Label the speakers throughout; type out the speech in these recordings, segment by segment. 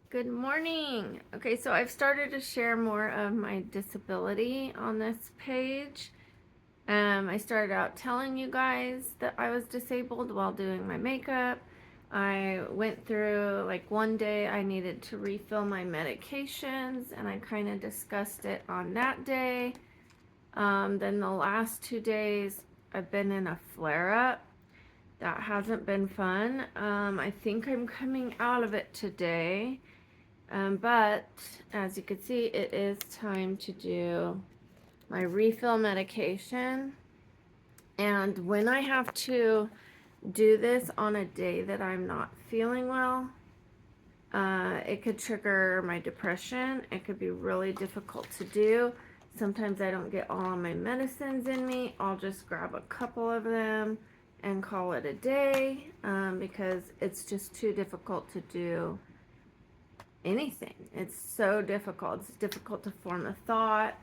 Speaker 1: Good morning. Okay, so I've started to share more of my disability on this page. I started out telling you guys that I was disabled while doing my makeup. I went through, like, one day I needed to refill my medications, and I kind of discussed it on that day. Then the last 2 days, I've been in a flare up. That hasn't been fun. I think I'm coming out of it today. But as you can see, it is time to do my refill medication. And when I have to do this on a day that I'm not feeling well, it could trigger my depression. It could be really difficult to do. Sometimes I don't get all of my medicines in me. I'll just grab a couple of them and call it a day because it's just too difficult to do anything. It's so difficult. It's difficult to form a thought.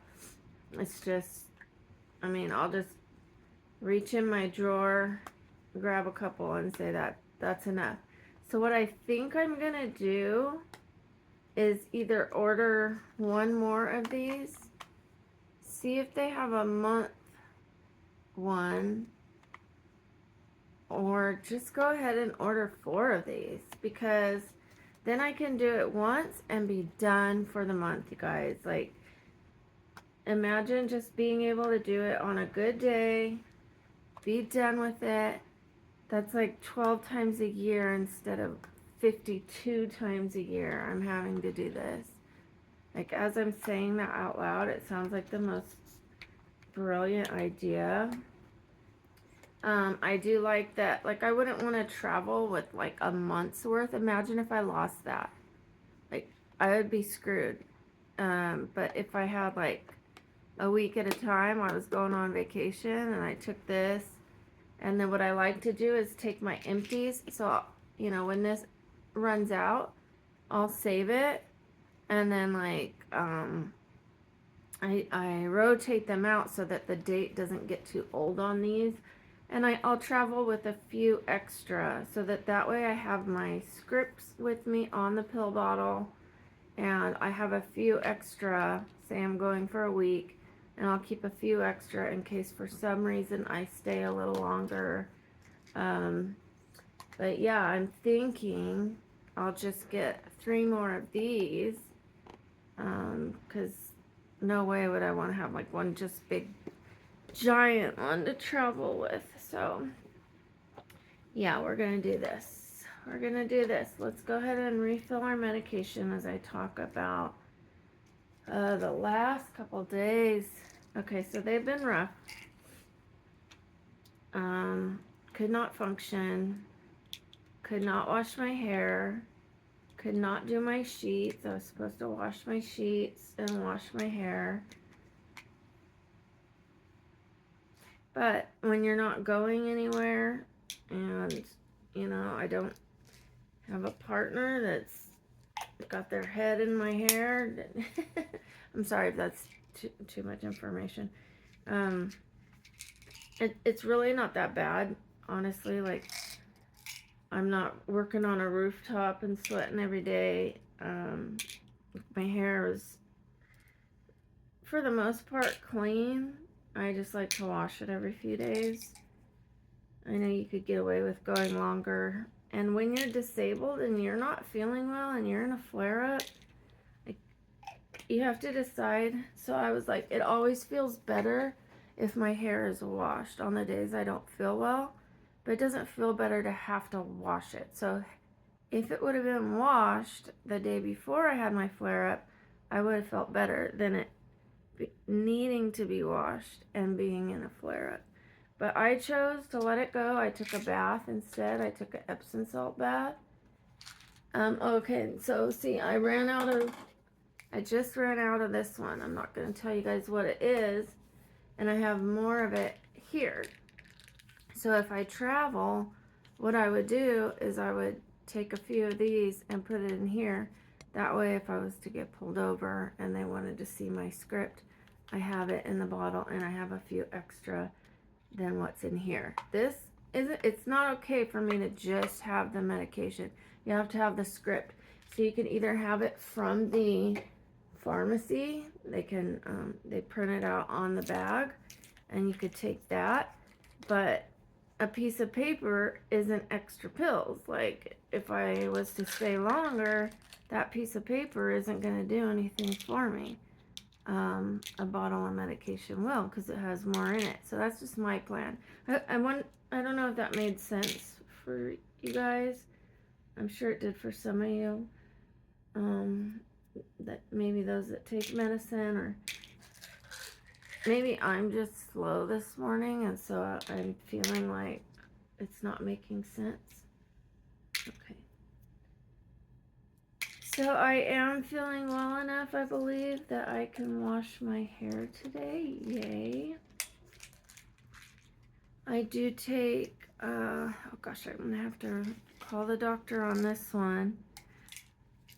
Speaker 1: It's just, I'll just reach in my drawer, grab a couple, and say that's enough. So what I think I'm gonna do is either order one more of these, see if they have a month one, or just go ahead and order 4 of these, because then I can do it once and be done for the month, you guys. Like, imagine just being able to do it on a good day, be done with it. That's like 12 times a year instead of 52 times a year I'm having to do this. Like, as I'm saying that out loud, it sounds like the most brilliant idea. I do like that. Like, I wouldn't want to travel with like a month's worth. Imagine if I lost that. Like, I would be screwed. But if I had like a week at a time, I was going on vacation and I took this. And then what I like to do is take my empties. So, when this runs out, I'll save it. And then, like, I rotate them out so that the date doesn't get too old on these. And I'll travel with a few extra so that way I have my scripts with me on the pill bottle. And I have a few extra, say I'm going for a week, and I'll keep a few extra in case for some reason I stay a little longer. But yeah, I'm thinking I'll just get 3 more of these, because no way would I want to have like one just big giant one to travel with. So yeah, we're gonna do this. Let's go ahead and refill our medication as I talk about the last couple days. Okay, so they've been rough. Could not function, could not wash my hair, could not do my sheets. I was supposed to wash my sheets and wash my hair. But when you're not going anywhere, and I don't have a partner that's got their head in my hair. I'm sorry if that's too much information. It's really not that bad, honestly. Like, I'm not working on a rooftop and sweating every day. My hair is, for the most part, clean. I just like to wash it every few days. I know you could get away with going longer. And when you're disabled and you're not feeling well and you're in a flare-up, like, you have to decide. So I was like, it always feels better if my hair is washed on the days I don't feel well, but it doesn't feel better to have to wash it. So if it would have been washed the day before I had my flare-up, I would have felt better than it needing to be washed and being in a flare-up. But I chose to let it go. I took a bath instead. I took an Epsom salt bath. Okay, so see, I just ran out of this one. I'm not going to tell you guys what it is. And I have more of it here. So if I travel, what I would do is I would take a few of these and put it in here. That way, if I was to get pulled over and they wanted to see my script, I have it in the bottle and I have a few extra than what's in here. It's not okay for me to just have the medication. You have to have the script. So you can either have it from the pharmacy, they print it out on the bag, and you could take that, but a piece of paper isn't extra pills. Like, if I was to stay longer, that piece of paper isn't going to do anything for me. A bottle of medication will, because it has more in it. So that's just my plan. I don't know if that made sense for you guys. I'm sure it did for some of you. That maybe those that take medicine, or maybe I'm just slow this morning, and so I'm feeling like it's not making sense. Okay. So I am feeling well enough, I believe, that I can wash my hair today. Yay. I do take, oh gosh, I'm going to have to call the doctor on this one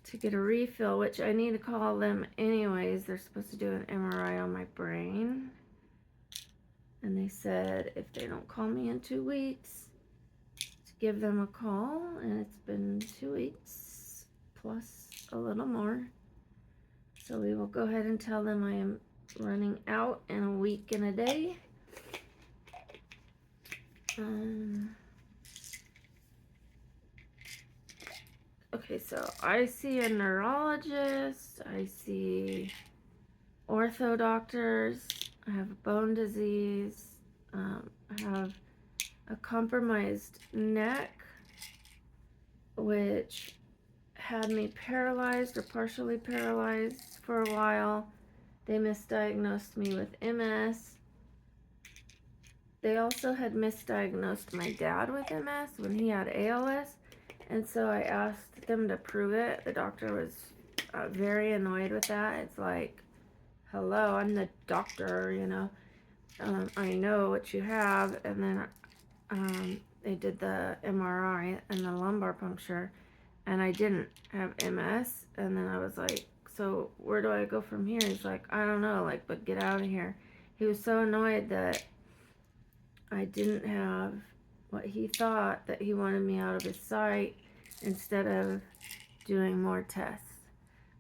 Speaker 1: to get a refill, which I need to call them anyways. They're supposed to do an MRI on my brain. And they said if they don't call me in 2 weeks, to give them a call. And it's been 2 weeks plus a little more. So we will go ahead and tell them I am running out in a week and a day. Okay, so I see a neurologist, I see ortho doctors, I have bone disease, I have a compromised neck, which had me paralyzed or partially paralyzed for a while. They misdiagnosed me with MS. They also had misdiagnosed my dad with MS when he had ALS. And so I asked them to prove it. The doctor was very annoyed with that. It's like, hello, I'm the doctor, you know. I know what you have. And then they did the MRI and the lumbar puncture, and I didn't have MS. And then I was like, so where do I go from here? He's like, I don't know, like, but get out of here. He was so annoyed that I didn't have what he thought, that he wanted me out of his sight instead of doing more tests.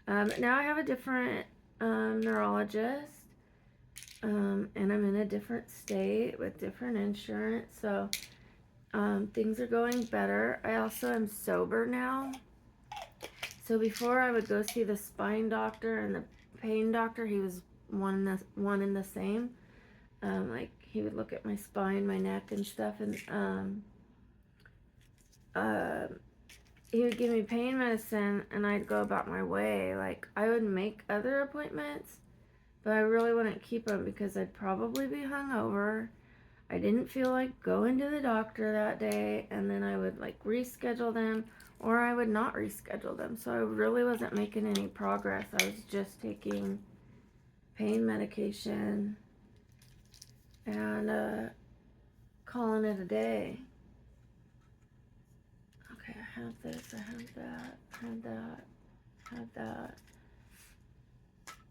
Speaker 1: Now I have a different neurologist, and I'm in a different state with different insurance, so things are going better. I also am sober now. So before I would go see the spine doctor and the pain doctor, he was one and the same. Like, he would look at my spine, my neck and stuff, and he would give me pain medicine, and I'd go about my way. Like, I would make other appointments, but I really wouldn't keep them because I'd probably be hungover. I didn't feel like going to the doctor that day, and then I would like reschedule them, or I would not reschedule them. So I really wasn't making any progress. I was just taking pain medication and calling it a day. Okay, I have this, I have that, I have that, I have that.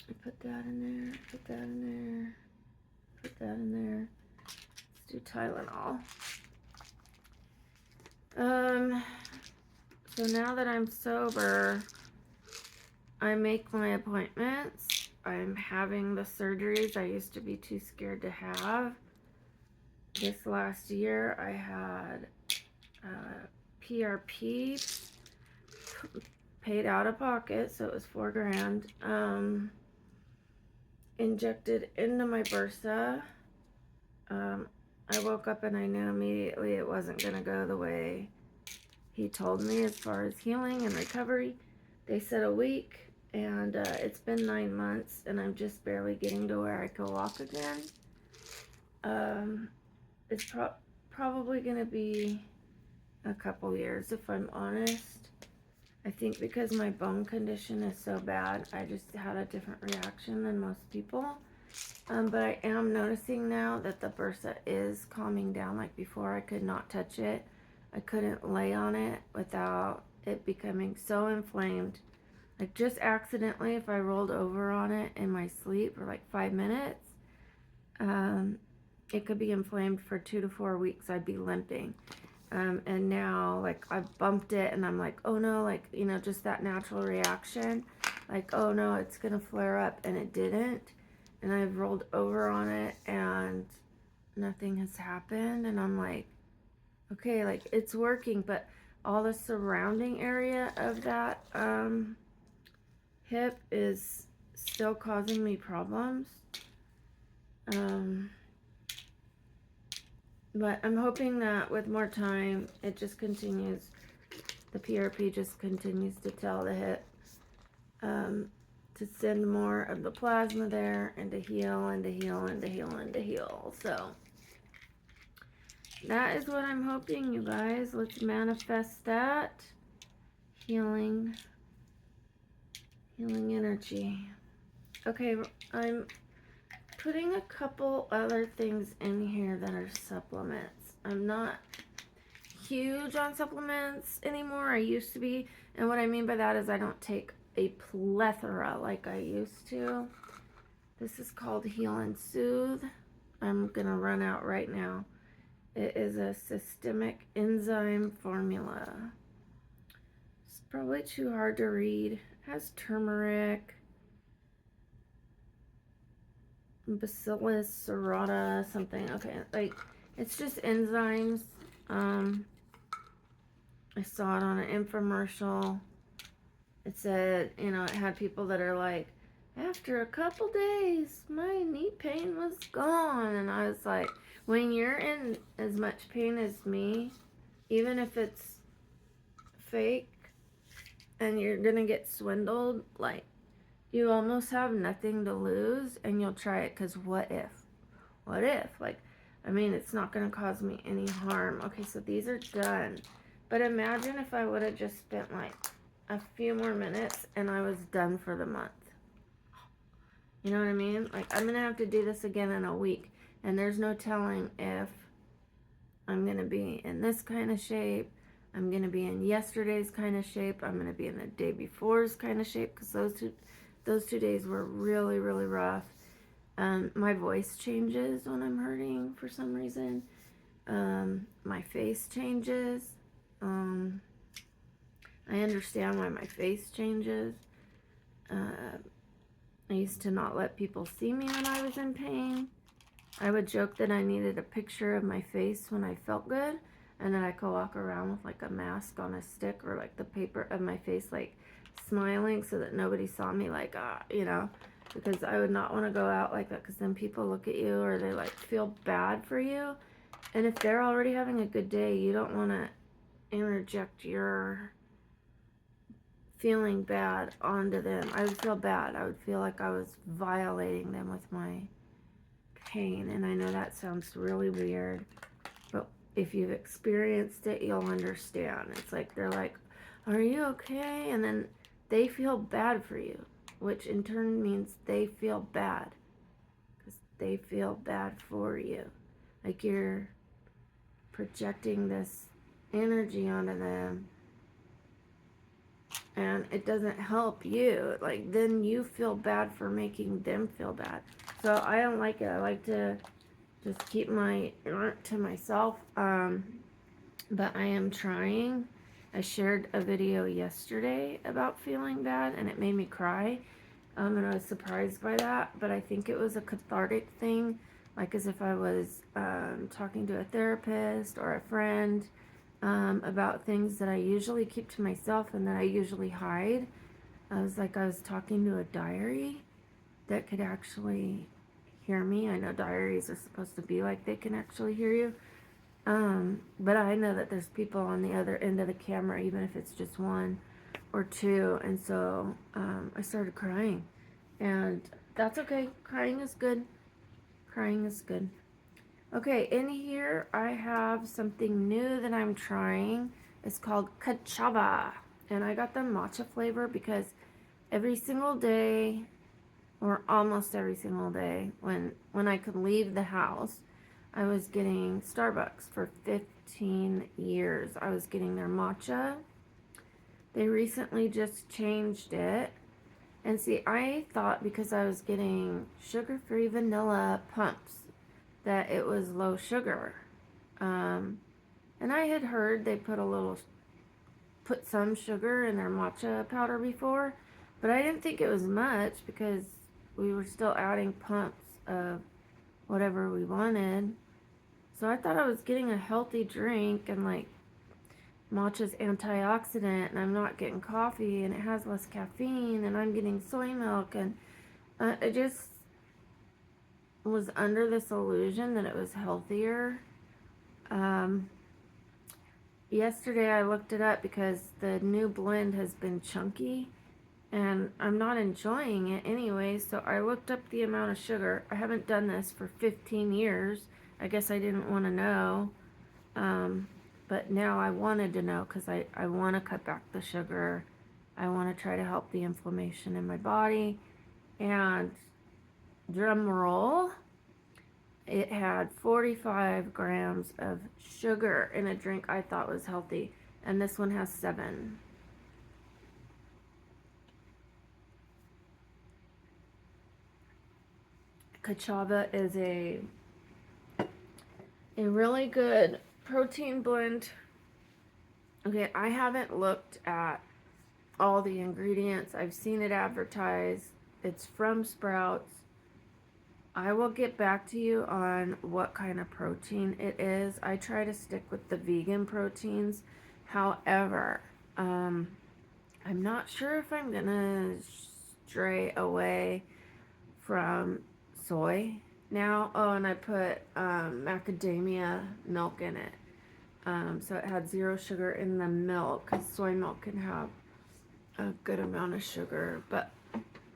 Speaker 1: I put that in there, put that in there, put that in there. Let's do Tylenol. So now that I'm sober, I make my appointments. I'm having the surgeries I used to be too scared to have. This last year I had PRP paid out of pocket, so it was $4,000, injected into my bursa. I woke up and I knew immediately it wasn't going to go the way he told me as far as healing and recovery. They said a week, and it's been 9 months, and I'm just barely getting to where I can walk again. It's probably going to be a couple years, if I'm honest. I think because my bone condition is so bad, I just had a different reaction than most people. But I am noticing now that the bursa is calming down. Like before, I could not touch it. I couldn't lay on it without it becoming so inflamed. Like, just accidentally, if I rolled over on it in my sleep for like 5 minutes, it could be inflamed for 2 to 4 weeks. I'd be limping. And now, like, I've bumped it and I'm like, oh no, like, you know, just that natural reaction. Like, oh no, it's going to flare up, and it didn't. And I've rolled over on it and nothing has happened. And I'm like, okay, like, it's working, but all the surrounding area of that hip is still causing me problems. But I'm hoping that with more time, it just continues, the PRP just continues to tell the hip to send more of the plasma there, and to heal, and to heal, and to heal, and to heal. So that is what I'm hoping, you guys. Let's manifest that. Healing energy. Okay, I'm putting a couple other things in here that are supplements. I'm not huge on supplements anymore. I used to be, and what I mean by that is I don't take a plethora like I used to. This is called Heal and Soothe. I'm gonna run out right now. It is a systemic enzyme formula. It's probably too hard to read. It has turmeric, Bacillus serrata, something. Okay, like, it's just enzymes. I saw it on an infomercial. It said, you know, it had people that are like, after a couple days, my knee pain was gone. And I was like, when you're in as much pain as me, even if it's fake and you're gonna get swindled, like, you almost have nothing to lose, and you'll try it, because what if? What if? Like, I mean, it's not gonna cause me any harm. Okay, so these are done. But imagine if I would have just spent like a few more minutes and I was done for the month. You know what I mean? Like, I'm gonna have to do this again in a week, and there's no telling if I'm gonna be in this kind of shape, I'm gonna be in yesterday's kind of shape, I'm gonna be in the day before's kind of shape, because those two days were really, really rough. My voice changes when I'm hurting for some reason. My face changes. I understand why my face changes. I used to not let people see me when I was in pain. I would joke that I needed a picture of my face when I felt good, and then I could walk around with like a mask on a stick, or like the paper of my face, like smiling, so that nobody saw me, like, you know, because I would not want to go out like that, because then people look at you, or they like feel bad for you. And if they're already having a good day, you don't want to interject your feeling bad onto them. I would feel bad. I would feel like I was violating them with my pain. And I know that sounds really weird, but if you've experienced it, you'll understand. It's like, they're like, are you okay? And then they feel bad for you, which in turn means they feel bad, because they feel bad for you. Like, you're projecting this energy onto them, and it doesn't help you. Like, then you feel bad for making them feel bad. So I don't like it. I like to just keep my to myself. But I am trying. I shared a video yesterday about feeling bad, and it made me cry. And I was surprised by that, but I think it was a cathartic thing, like as if I was talking to a therapist or a friend about things that I usually keep to myself and that I usually hide. I was like, I was talking to a diary that could actually hear me. I know diaries are supposed to be like they can actually hear you. But I know that there's people on the other end of the camera, even if it's just one or two. And so I started crying, and that's okay. Crying is good. Crying is good. Okay, in here I have something new that I'm trying. It's called Kachava, and I got the matcha flavor because every single day, or almost every single day, when I could leave the house, I was getting Starbucks for 15 years. I was getting their matcha. They recently just changed it. And see, I thought because I was getting sugar-free vanilla pumps that it was low sugar. And And I had heard they put some sugar in their matcha powder before, but I didn't think it was much because we were still adding pumps of whatever we wanted. So I thought I was getting a healthy drink, and like matcha's antioxidant, and I'm not getting coffee, and it has less caffeine, and I'm getting soy milk, and I just was under this illusion that it was healthier. Um, Yesterday I looked it up because the new blend has been chunky and I'm not enjoying it anyway, so I looked up the amount of sugar. I haven't done this for 15 years. I guess I didn't want to know. But now I wanted to know because I want to cut back the sugar. I want to try to help the inflammation in my body. And drum roll, it had 45 grams of sugar in a drink I thought was healthy, and this one has 7. Kachava is a really good protein blend. Okay, I haven't looked at all the ingredients. I've seen it advertised. It's from Sprouts. I will get back to you on what kind of protein it is. I try to stick with the vegan proteins. However, I'm not sure if I'm gonna stray away from soy now. Oh, and I put macadamia milk in it. So it had 0 sugar in the milk, because soy milk can have a good amount of sugar. But,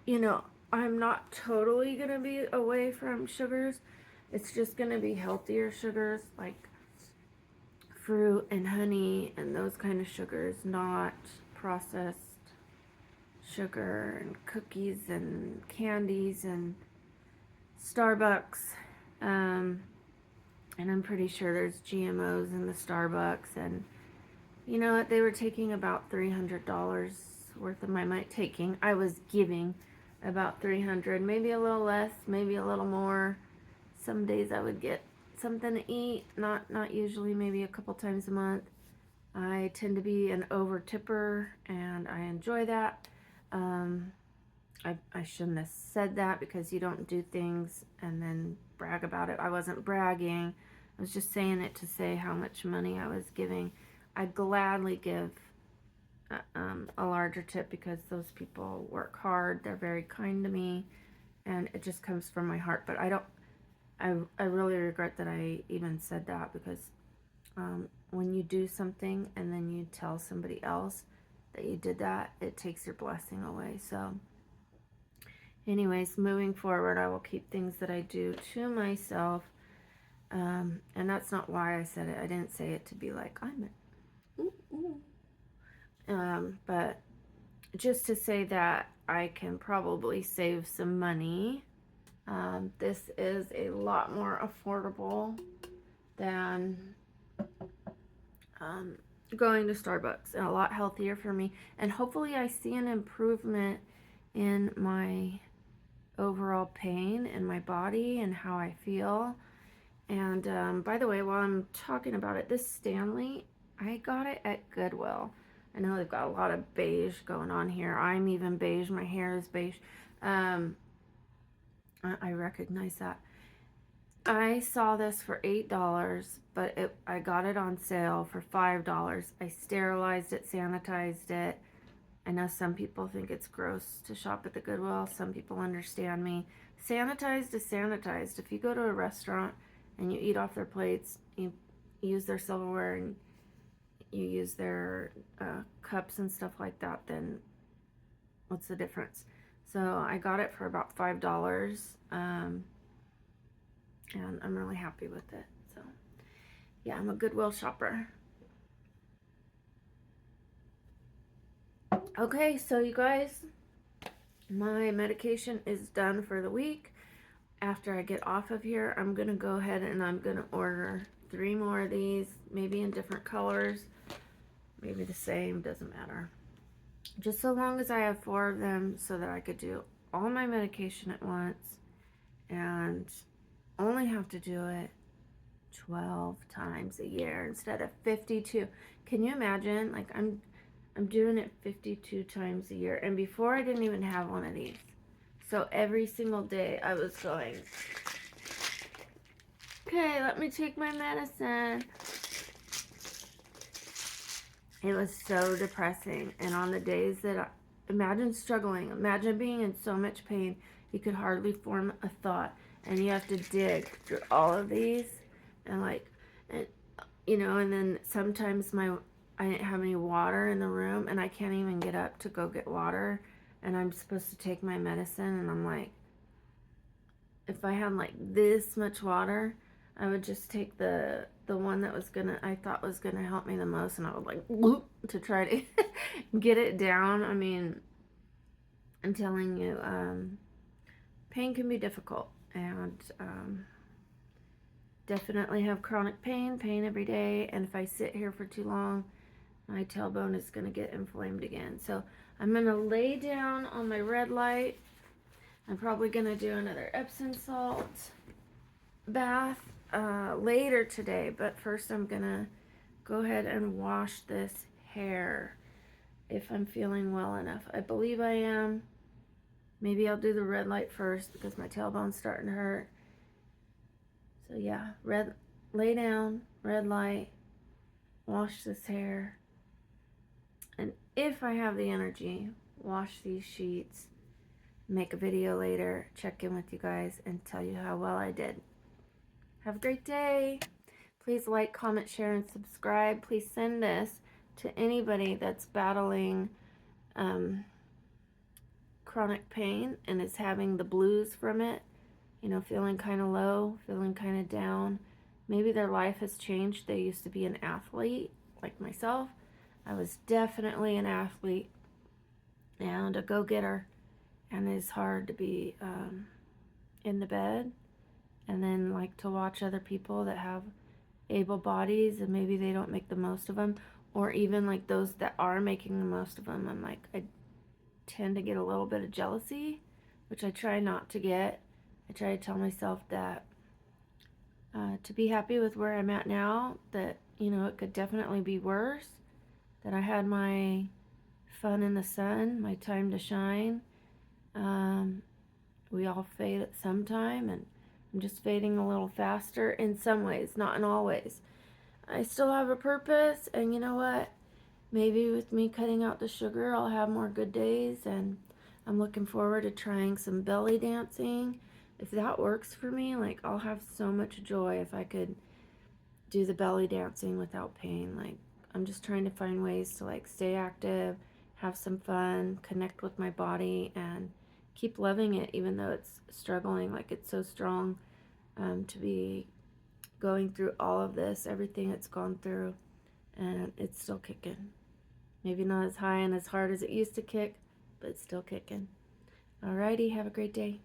Speaker 1: you know, I'm not totally going to be away from sugars. It's just going to be healthier sugars, like fruit and honey and those kind of sugars, not processed sugar and cookies and candies and Starbucks. And I'm pretty sure there's GMOs in the Starbucks. And you know what? They were taking about $300 worth of my money. I was giving about 300, maybe a little less, maybe a little more. Some days I would get something to eat, not usually, maybe a couple times a month. I tend to be an over tipper, and I enjoy that. I shouldn't have said that, because you don't do things and then brag about it. I wasn't bragging. I was just saying it to say how much money I was giving. I gladly give a larger tip, because those people work hard. They're very kind to me, and it just comes from my heart. But I really regret that I even said that, because when you do something and then you tell somebody else that you did that, it takes your blessing away. So anyways, moving forward, I will keep things that I do to myself. And that's not why I said it. I didn't say it to be like, I'm it. But just to say that I can probably save some money. This is a lot more affordable than going to Starbucks, and a lot healthier for me. And hopefully I see an improvement in my overall pain in my body and how I feel. And by the way, while I'm talking about it, this Stanley, I got it at Goodwill. I know they've got a lot of beige going on here. I'm even beige. My hair is beige. I recognize that. I saw this for $8, but I got it on sale for $5. I sterilized it, sanitized it. I know some people think it's gross to shop at the Goodwill. Some people understand me. Sanitized is sanitized. If you go to a restaurant and you eat off their plates, you use their silverware, and you use their cups and stuff like that, then what's the difference? So I got it for about $5, and I'm really happy with it. So yeah, I'm a Goodwill shopper. Okay, so you guys, my medication is done for the week. After I get off of here, I'm gonna go ahead and I'm gonna order 3 more of these, maybe in different colors, maybe the same, doesn't matter. Just so long as I have 4 of them, so that I could do all my medication at once and only have to do it 12 times a year instead of 52. Can you imagine? Like I'm doing it 52 times a year, and before I didn't even have one of these. So every single day I was going, okay, let me take my medicine. It was so depressing. And on the days that imagine struggling, imagine being in so much pain, you could hardly form a thought, and you have to dig through all of these, and like, and and then sometimes I didn't have any water in the room, and I can't even get up to go get water, and I'm supposed to take my medicine, and I'm like, if I had like this much water, I would just take the one that I thought was gonna help me the most, and I would like whoop to try to get it down. I mean, I'm telling you, pain can be difficult, and definitely have chronic pain every day, and if I sit here for too long, my tailbone is gonna get inflamed again. So I'm gonna lay down on my red light. I'm probably gonna do another Epsom salt bath later today, but first I'm gonna go ahead and wash this hair if I'm feeling well enough. I believe I am. Maybe I'll do the red light first because my tailbone's starting to hurt. So yeah, lay down, red light, wash this hair, and if I have the energy, wash these sheets, make a video later, check in with you guys, and tell you how well I did. Have a great day. Please like, comment, share, and subscribe. Please send this to anybody that's battling chronic pain and is having the blues from it, feeling kind of low, feeling kind of down. Maybe their life has changed. They used to be an athlete like myself. I was definitely an athlete and a go-getter, and it's hard to be in the bed and then like to watch other people that have able bodies and maybe they don't make the most of them, or even like those that are making the most of them. I'm like, I tend to get a little bit of jealousy, which I try not to get. I try to tell myself that to be happy with where I'm at now, that it could definitely be worse, that I had my fun in the sun, my time to shine. We all fade at some time, and I'm just fading a little faster in some ways, not in all ways. I still have a purpose, and you know what? Maybe with me cutting out the sugar, I'll have more good days, and I'm looking forward to trying some belly dancing. If that works for me, like, I'll have so much joy if I could do the belly dancing without pain. Like, I'm just trying to find ways to like stay active, have some fun, connect with my body, and keep loving it even though it's struggling. Like, it's so strong to be going through all of this, everything it's gone through, and it's still kicking. Maybe not as high and as hard as it used to kick, but it's still kicking. Alrighty, have a great day.